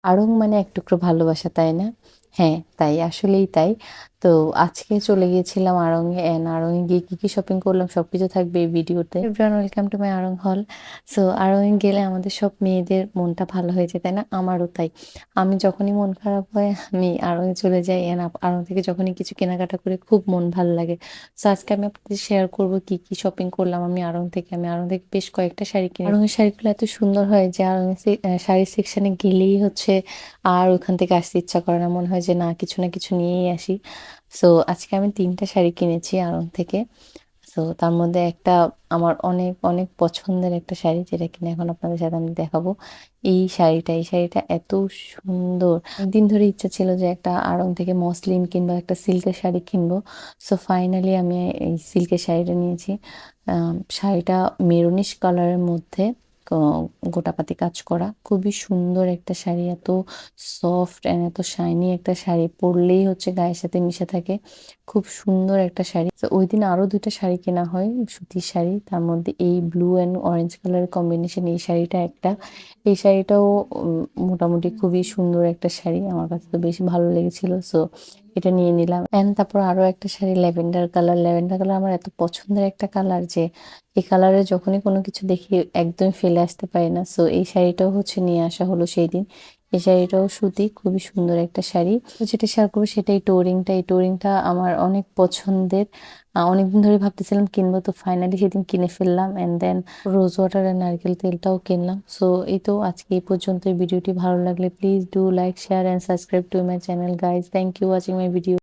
আড়ং মানে এক টুকরো ভালোবাসা, তাই না? হ্যাঁ, তাই, আসলেই তাই। তো আজকে চলে গিয়েছিলাম আড়ংয়ে, এন্ড আড়ংয়ে গিয়ে কি কি শপিং করলাম সবকিছু থাকবে এই ভিডিওতে। এভরিওয়ান, ওয়েলকাম টু মাই আড়ং হল। সো আড়ংয়ে গেলে আমাদের সব মেয়েদের মনটা ভালো হয়ে যায়, তাই না? আমারও তাই। আমি যখনই মন খারাপ হয় আমি আড়ংয়ে চলে যাই, এন্ড আড়ং থেকে যখনই কিছু কেনাকাটা করে খুব মন ভালো লাগে। সো আজকে আমি আপনাদের শেয়ার করব কি কি শপিং করলাম আমি আড়ং থেকে। আমি আড়ং থেকে বেশ কয়েকটা শাড়ি কিনে, আড়ং এর শাড়িগুলো এত সুন্দর হয় যে আড়ং শাড়ির সেকশনে গেলেই হচ্ছে আর ওখান থেকে আসতে ইচ্ছা করে না, মনে হয় যে না কিছু না কিছু নিয়েই আসি। সো আজকে আমি 3টা শাড়ি কিনেছি আড়ং থেকে। সো তার মধ্যে একটা আমার অনেক অনেক পছন্দের একটা শাড়ি, যেটা কিনে এখন আপনাদের সাথে আমি দেখাবো। এই শাড়িটা এত সুন্দর। অনেকদিন ধরে ইচ্ছা ছিল যে একটা আড়ং থেকে মসলিন কিংবা একটা সিল্কের শাড়ি কিনবো। সো ফাইনালি আমি এই সিল্কের শাড়িটা নিয়েছি। শাড়িটা মেরুনিশ কালারের মধ্যে গোটাপাতি কাজ করা, খুবই সুন্দর একটা শাড়ি। এত সফট এন্ড এত শাইনি একটা শাড়ি, পরলেই হচ্ছে গায়ের সাথে মিশে থাকে। খুব সুন্দর একটা শাড়ি। তো ওই দিন আরো 2টা শাড়ি কেনা হয়, সুতির শাড়ি। তার মধ্যে এই ব্লু এন্ড অরেঞ্জ কালারের কম্বিনেশন এই শাড়িটা একটা। এই শাড়িটাও মোটামুটি খুবই সুন্দর একটা শাড়ি, আমার কাছে তো বেশি ভালো লেগেছিল। সো এটা নিয়ে নিলাম। এন্ড তারপর আরো একটা sari lavender colour. Lavender colour আমার এত পছন্দের একটা কালার যে এই কালারে যখনই কোনো কিছু দেখি একদম ফেলে আসতে পারি না। সো এই শাড়িটাও হচ্ছে নিয়ে আসা হলো সেই দিন। এই শাড়িটাও সুতি, খুবই সুন্দর একটা শাড়ি। তো যেটা শেয়ার করবো সেটা এই টোরিংটা আমার অনেক পছন্দের। অনেকদিন ধরে ভাবতেছিলাম কিনবো, তো ফাইনালি সেদিন কিনে ফেললাম। এন্ড দেন রোজ ওয়াটার আর নারকেল তেলটাও কিনলাম। সো এই তো আজকে এই পর্যন্ত। ভিডিওটি ভালো লাগলে please do like, share and subscribe to my channel guys. Thank you watching my video.